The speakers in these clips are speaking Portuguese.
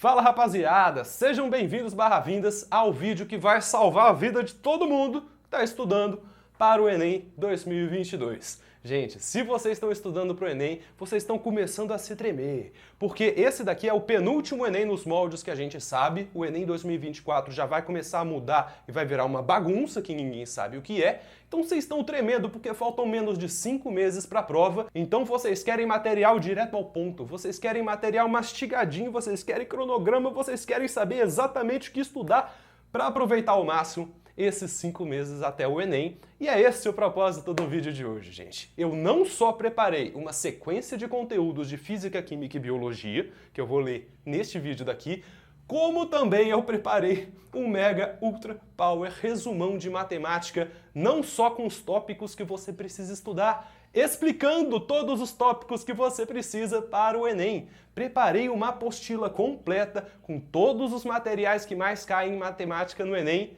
Fala rapaziada, sejam bem-vindos /vindas ao vídeo que vai salvar a vida de todo mundo que está estudando para o Enem 2022. Gente, se vocês estão estudando para o Enem, vocês estão começando a se tremer, porque esse daqui é o penúltimo Enem nos moldes que a gente sabe. O Enem 2024 já vai começar a mudar e vai virar uma bagunça que ninguém sabe o que é. Então vocês estão tremendo porque faltam menos de 5 meses para a prova. Então vocês querem material direto ao ponto, vocês querem material mastigadinho, vocês querem cronograma, vocês querem saber exatamente o que estudar para aproveitar ao máximo esses 5 meses até o Enem. E é esse o propósito do vídeo de hoje, gente. Eu não só preparei uma sequência de conteúdos de Física, Química e Biologia, que eu vou ler neste vídeo daqui, como também eu preparei um mega ultra power resumão de matemática, não só com os tópicos que você precisa estudar, explicando todos os tópicos que você precisa para o Enem. Preparei uma apostila completa com todos os materiais que mais caem em matemática no Enem,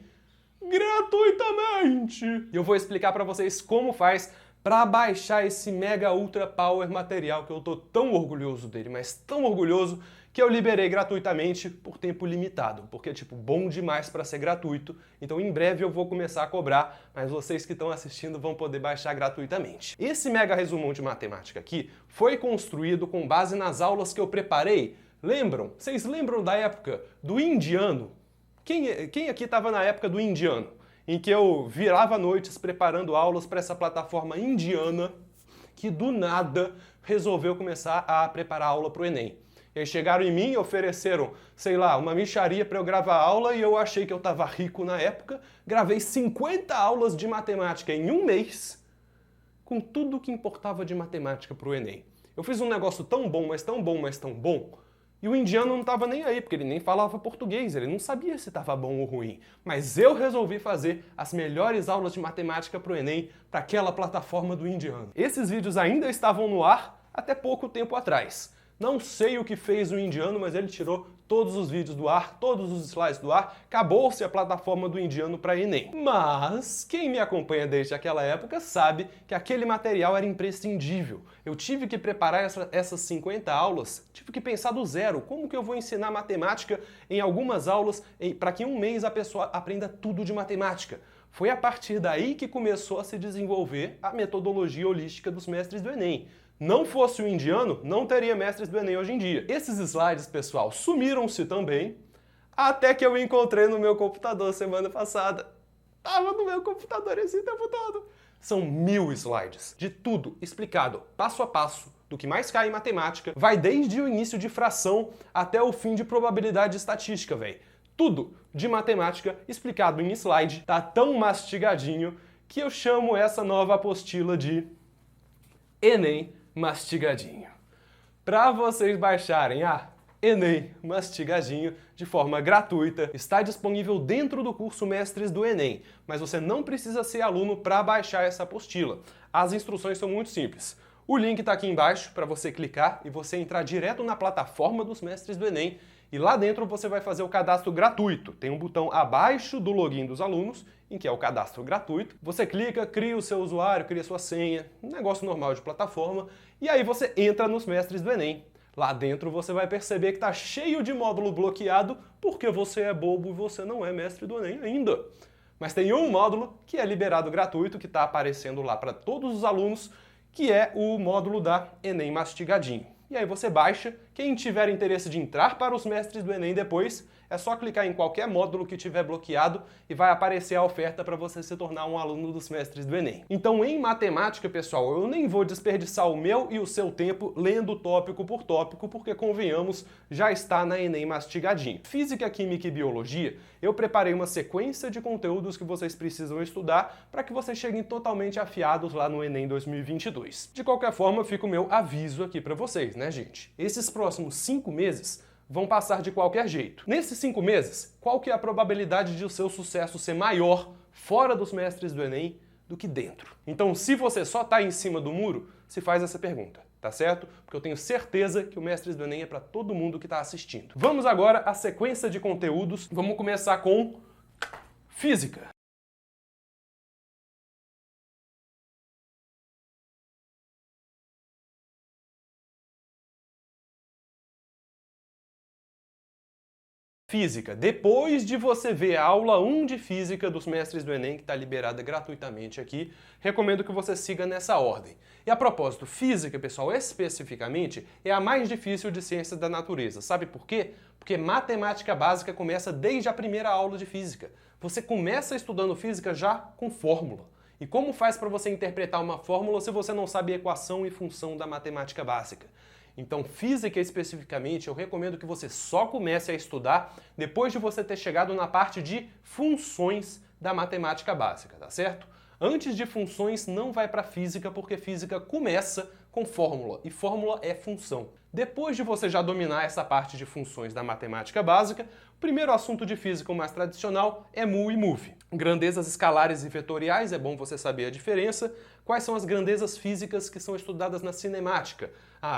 gratuitamente! E eu vou explicar para vocês como faz para baixar esse mega ultra power material que eu tô tão orgulhoso dele, mas tão orgulhoso que eu liberei gratuitamente por tempo limitado, porque tipo, bom demais para ser gratuito. Então em breve eu vou começar a cobrar, mas vocês que estão assistindo vão poder baixar gratuitamente. Esse mega resumão de matemática aqui foi construído com base nas aulas que eu preparei. Lembram? Vocês lembram da época do indiano? Quem aqui estava na época do indiano, em que eu virava noites preparando aulas para essa plataforma indiana que do nada resolveu começar a preparar aula para o Enem? E aí chegaram em mim e ofereceram, sei lá, uma mixaria para eu gravar aula e eu achei que eu estava rico na época, gravei 50 aulas de matemática em um mês, com tudo que importava de matemática para o Enem. Eu fiz um negócio tão bom, mas tão bom, mas tão bom, e o indiano não estava nem aí, porque ele nem falava português, ele não sabia se estava bom ou ruim. Mas eu resolvi fazer as melhores aulas de matemática para o Enem, para aquela plataforma do indiano. Esses vídeos ainda estavam no ar até pouco tempo atrás. Não sei o que fez o indiano, mas ele tirou todos os vídeos do ar, todos os slides do ar, acabou-se a plataforma do indiano para Enem. Mas quem me acompanha desde aquela época sabe que aquele material era imprescindível. Eu tive que preparar essas 50 aulas, tive que pensar do zero. Como que eu vou ensinar matemática em algumas aulas para que em um mês a pessoa aprenda tudo de matemática? Foi a partir daí que começou a se desenvolver a metodologia holística dos mestres do Enem. Não fosse o indiano, não teria mestres do Enem hoje em dia. Esses slides, pessoal, sumiram-se também, até que eu encontrei no meu computador semana passada. Tava no meu computador esse tempo todo. São 1000 slides, de tudo explicado, passo a passo, do que mais cai em matemática, vai desde o início de fração até o fim de probabilidade estatística, velho. Tudo de matemática explicado em slide, tá tão mastigadinho que eu chamo essa nova apostila de Enem mastigadinho. Para vocês baixarem a Enem mastigadinho de forma gratuita, está disponível dentro do curso Mestres do Enem, mas você não precisa ser aluno para baixar essa apostila. As instruções são muito simples. O link está aqui embaixo para você clicar e você entrar direto na plataforma dos Mestres do Enem, e lá dentro você vai fazer o cadastro gratuito. Tem um botão abaixo do login dos alunos, em que é o cadastro gratuito. Você clica, cria o seu usuário, cria sua senha, um negócio normal de plataforma, e aí você entra nos Mestres do Enem. Lá dentro você vai perceber que está cheio de módulo bloqueado porque você é bobo e você não é mestre do Enem ainda. Mas tem um módulo que é liberado gratuito, que está aparecendo lá para todos os alunos, que é o módulo da Enem Mastigadinho. E aí você baixa. Quem tiver interesse de entrar para os mestres do Enem depois, é só clicar em qualquer módulo que tiver bloqueado e vai aparecer a oferta para você se tornar um aluno dos mestres do Enem. Então, em matemática, pessoal, eu nem vou desperdiçar o meu e o seu tempo lendo tópico por tópico, porque, convenhamos, já está na Enem mastigadinho. Física, Química e Biologia, eu preparei uma sequência de conteúdos que vocês precisam estudar para que vocês cheguem totalmente afiados lá no Enem 2022. De qualquer forma, fica o meu aviso aqui para vocês, né, gente? Esses próximos 5 meses vão passar de qualquer jeito. Nesses 5 meses, qual que é a probabilidade de o seu sucesso ser maior fora dos mestres do Enem do que dentro? Então, se você só está em cima do muro, se faz essa pergunta, tá certo? Porque eu tenho certeza que o Mestres do Enem é para todo mundo que está assistindo. Vamos agora à sequência de conteúdos. Vamos começar com Física. Física. Depois de você ver a aula 1 de Física dos Mestres do Enem, que está liberada gratuitamente aqui, recomendo que você siga nessa ordem. E a propósito, Física, pessoal, especificamente, é a mais difícil de Ciências da Natureza. Sabe por quê? Porque matemática básica começa desde a primeira aula de Física. Você começa estudando Física já com fórmula. E como faz para você interpretar uma fórmula se você não sabe equação e função da matemática básica? Então, Física especificamente, eu recomendo que você só comece a estudar depois de você ter chegado na parte de funções da matemática básica, tá certo? Antes de funções, não vai para Física, porque Física começa com fórmula, e fórmula é função. Depois de você já dominar essa parte de funções da matemática básica, o primeiro assunto de física mais tradicional é mu e move. Grandezas escalares e vetoriais, é bom você saber a diferença. Quais são as grandezas físicas que são estudadas na cinemática?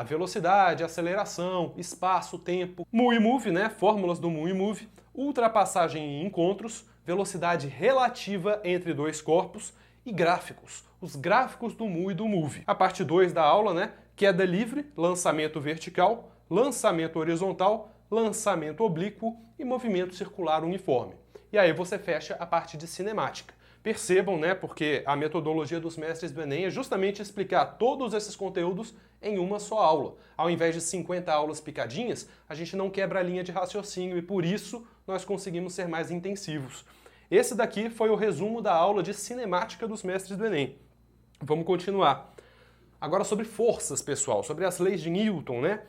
Velocidade, aceleração, espaço, tempo. Mu e move, né? Fórmulas do mu e move. Ultrapassagem em encontros, velocidade relativa entre dois corpos e gráficos. Os gráficos do mu e do move. A parte 2 da aula, né? Queda livre, lançamento vertical, lançamento horizontal, lançamento oblíquo e movimento circular uniforme. E aí você fecha a parte de cinemática. Percebam, né, porque a metodologia dos mestres do Enem é justamente explicar todos esses conteúdos em uma só aula. Ao invés de 50 aulas picadinhas, a gente não quebra a linha de raciocínio e por isso nós conseguimos ser mais intensivos. Esse daqui foi o resumo da aula de cinemática dos mestres do Enem. Vamos continuar. Agora sobre forças, pessoal, sobre as leis de Newton, né?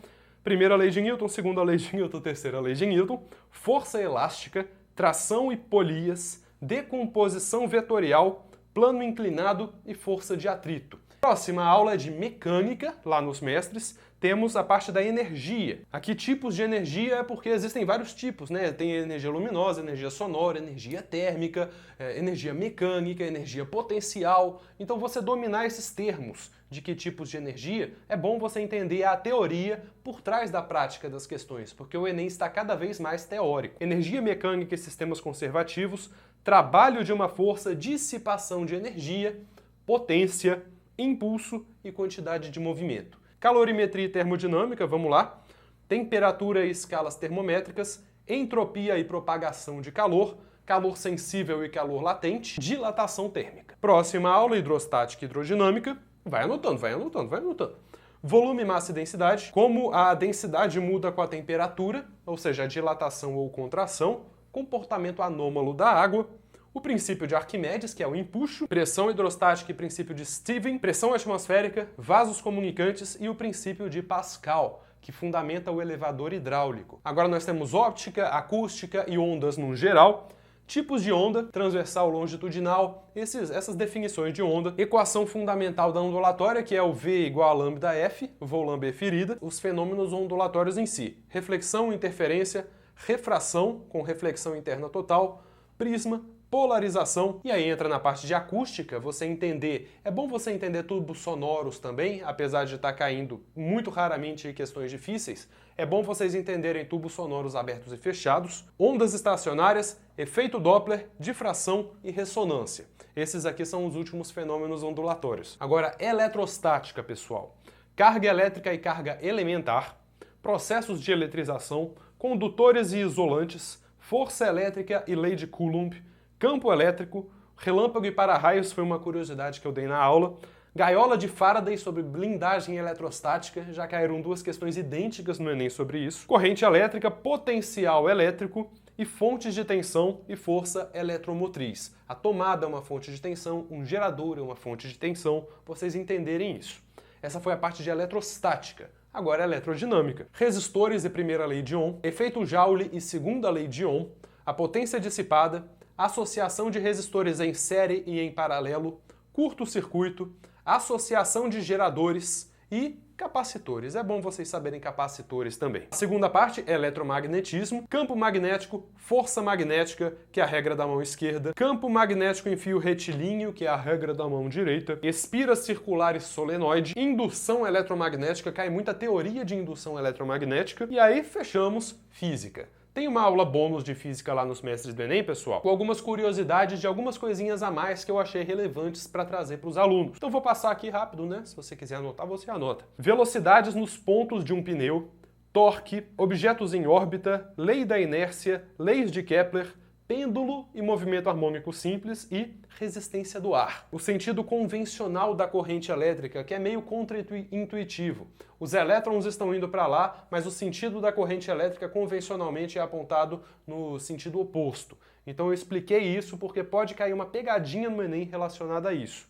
Primeira lei de Newton, segunda lei de Newton, terceira lei de Newton, força elástica, tração e polias, decomposição vetorial, plano inclinado e força de atrito. Próxima aula é de mecânica, lá nos mestres, temos a parte da energia. Aqui tipos de energia é porque existem vários tipos, né? Tem energia luminosa, energia sonora, energia térmica, energia mecânica, energia potencial. Então você dominar esses termos de que tipos de energia, é bom você entender a teoria por trás da prática das questões, porque o Enem está cada vez mais teórico. Energia mecânica e sistemas conservativos, trabalho de uma força, dissipação de energia, potência, impulso e quantidade de movimento. Calorimetria e termodinâmica, vamos lá. Temperatura e escalas termométricas, entropia e propagação de calor, calor sensível e calor latente, dilatação térmica. Próxima aula, hidrostática e hidrodinâmica. Vai anotando, vai anotando, vai anotando. Volume, massa e densidade, como a densidade muda com a temperatura, ou seja, a dilatação ou contração, comportamento anômalo da água, o princípio de Arquimedes, que é o empuxo, pressão hidrostática e princípio de Stevens, pressão atmosférica, vasos comunicantes e o princípio de Pascal, que fundamenta o elevador hidráulico. Agora nós temos óptica, acústica e ondas no geral, tipos de onda, transversal, longitudinal, essas definições de onda, equação fundamental da ondulatória, que é o V igual a lambda F, vou lamber ferida, os fenômenos ondulatórios em si, reflexão, interferência, refração, com reflexão interna total, prisma, polarização, e aí entra na parte de acústica, você entender, é bom você entender tubos sonoros também, apesar de estar caindo muito raramente em questões difíceis, é bom vocês entenderem tubos sonoros abertos e fechados, ondas estacionárias, efeito Doppler, difração e ressonância. Esses aqui são os últimos fenômenos ondulatórios. Agora, eletrostática, pessoal. Carga elétrica e carga elementar, processos de eletrização, condutores e isolantes, força elétrica e lei de Coulomb, campo elétrico, relâmpago e para-raios foi uma curiosidade que eu dei na aula, gaiola de Faraday sobre blindagem eletrostática, já caíram duas questões idênticas no Enem sobre isso, corrente elétrica, potencial elétrico e fontes de tensão e força eletromotriz. A tomada é uma fonte de tensão, um gerador é uma fonte de tensão, vocês entenderem isso. Essa foi a parte de eletrostática. Agora eletrodinâmica. Resistores e primeira lei de Ohm, efeito Joule e segunda lei de Ohm, a potência dissipada, associação de resistores em série e em paralelo, curto-circuito, associação de geradores e capacitores. É bom vocês saberem capacitores também. A segunda parte é eletromagnetismo, campo magnético, força magnética, que é a regra da mão esquerda, campo magnético em fio retilíneo, que é a regra da mão direita, espiras circulares solenoide, indução eletromagnética, cai muita teoria de indução eletromagnética, e aí fechamos física. Tem uma aula bônus de física lá nos mestres do Enem, pessoal, com algumas curiosidades de algumas coisinhas a mais que eu achei relevantes para trazer para os alunos. Então vou passar aqui rápido, né? Se você quiser anotar, você anota. Velocidades nos pontos de um pneu, torque, objetos em órbita, lei da inércia, leis de Kepler, pêndulo e movimento harmônico simples e resistência do ar. O sentido convencional da corrente elétrica, que é meio contra-intuitivo. Os elétrons estão indo para lá, mas o sentido da corrente elétrica convencionalmente é apontado no sentido oposto. Então eu expliquei isso porque pode cair uma pegadinha no Enem relacionada a isso.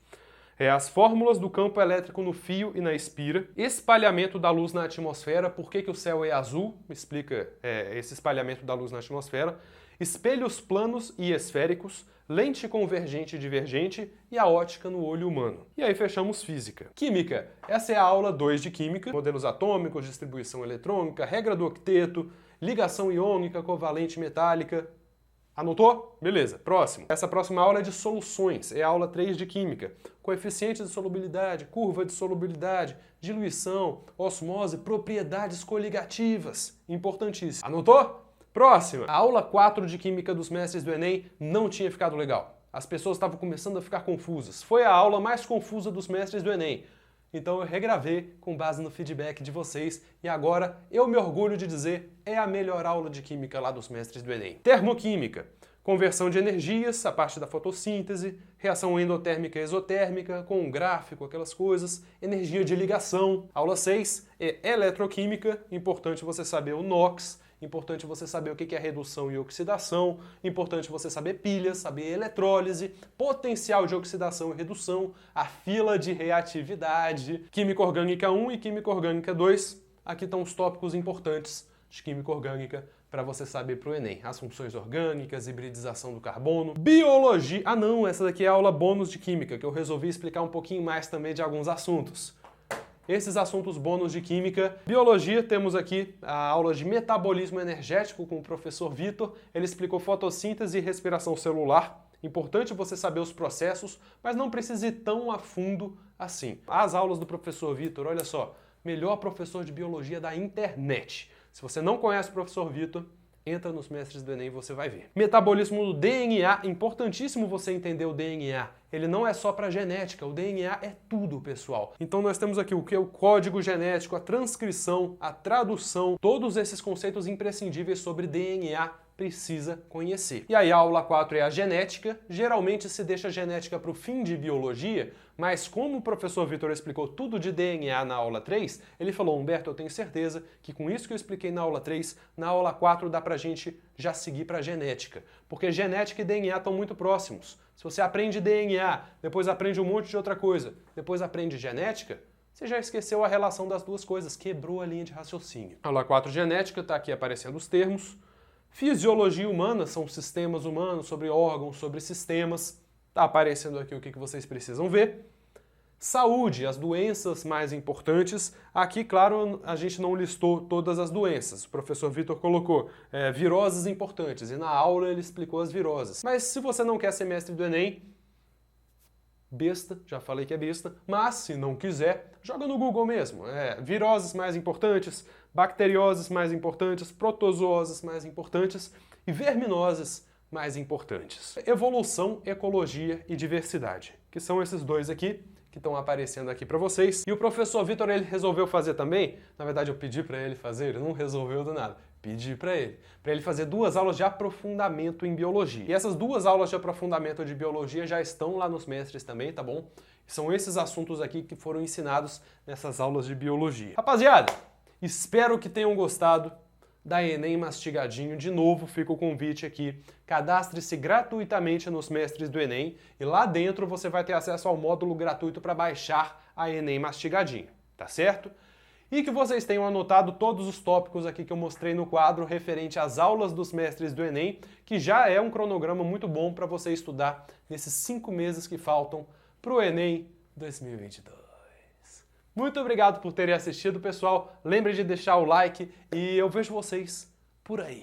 As fórmulas do campo elétrico no fio e na espira, espalhamento da luz na atmosfera, por que o céu é azul, me explica esse espalhamento da luz na atmosfera, espelhos planos e esféricos, lente convergente e divergente e a ótica no olho humano. E aí fechamos física. Química. Essa é a aula 2 de química. Modelos atômicos, distribuição eletrônica, regra do octeto, ligação iônica, covalente metálica. Anotou? Beleza, próximo. Essa próxima aula é de soluções, é a aula 3 de química. Coeficientes de solubilidade, curva de solubilidade, diluição, osmose, propriedades coligativas. Importantíssimo. Anotou? Próxima. A aula 4 de química dos mestres do Enem não tinha ficado legal. As pessoas estavam começando a ficar confusas. Foi a aula mais confusa dos mestres do Enem. Então eu regravei com base no feedback de vocês e agora eu me orgulho de dizer é a melhor aula de química lá dos mestres do Enem. Termoquímica. Conversão de energias, a parte da fotossíntese, reação endotérmica e exotérmica, com um gráfico, aquelas coisas, energia de ligação. Aula 6 é eletroquímica, importante você saber o NOx, importante você saber o que é redução e oxidação, importante você saber pilhas, saber eletrólise, potencial de oxidação e redução, a fila de reatividade, química orgânica 1 e química orgânica 2. Aqui estão os tópicos importantes de química orgânica para você saber para o Enem. As funções orgânicas, hibridização do carbono, biologia... Ah não, essa daqui é a aula bônus de química, que eu resolvi explicar um pouquinho mais também de alguns assuntos. Esses assuntos bônus de química. Biologia, temos aqui a aula de metabolismo energético com o professor Vitor. Ele explicou fotossíntese e respiração celular. Importante você saber os processos, mas não precisa ir tão a fundo assim. As aulas do professor Vitor, olha só, melhor professor de biologia da internet. Se você não conhece o professor Vitor, entra nos mestres do Enem e você vai ver. Metabolismo do DNA, importantíssimo você entender o DNA. Ele não é só para genética, o DNA é tudo, pessoal. Então nós temos aqui o que é o código genético, a transcrição, a tradução, todos esses conceitos imprescindíveis sobre DNA precisa conhecer. E aí a aula 4 é a genética. Geralmente se deixa a genética para o fim de biologia, mas como o professor Vitor explicou tudo de DNA na aula 3, ele falou, Humberto, eu tenho certeza que com isso que eu expliquei na aula 3, na aula 4 dá pra gente já seguir para genética. Porque genética e DNA estão muito próximos. Se você aprende DNA, depois aprende um monte de outra coisa, depois aprende genética, você já esqueceu a relação das duas coisas, quebrou a linha de raciocínio. Aula 4, genética, tá aqui aparecendo os termos. Fisiologia humana, são sistemas humanos, sobre órgãos, sobre sistemas. Tá aparecendo aqui o que vocês precisam ver. Saúde, as doenças mais importantes. Aqui, claro, a gente não listou todas as doenças. O professor Vitor colocou viroses importantes e na aula ele explicou as viroses. Mas se você não quer ser mestre do Enem, besta, já falei que é besta, mas se não quiser, joga no Google mesmo. Viroses mais importantes, bacterioses mais importantes, protozooses mais importantes e verminoses mais importantes. Evolução, ecologia e diversidade, que são esses dois aqui que estão aparecendo aqui para vocês. E o professor Vitor, ele resolveu fazer também, na verdade eu pedi para ele fazer, ele não resolveu do nada, pedi para ele fazer 2 aulas de aprofundamento em biologia. E essas 2 aulas de aprofundamento de biologia já estão lá nos mestres também, tá bom? São esses assuntos aqui que foram ensinados nessas aulas de biologia. Rapaziada, espero que tenham gostado da Enem mastigadinho. De novo, fica o convite aqui. Cadastre-se gratuitamente nos mestres do Enem e lá dentro você vai ter acesso ao módulo gratuito para baixar a Enem mastigadinho, tá certo? E que vocês tenham anotado todos os tópicos aqui que eu mostrei no quadro referente às aulas dos mestres do Enem, que já é um cronograma muito bom para você estudar nesses 5 meses que faltam para o Enem 2022. Muito obrigado por terem assistido, pessoal. Lembre de deixar o like e eu vejo vocês por aí.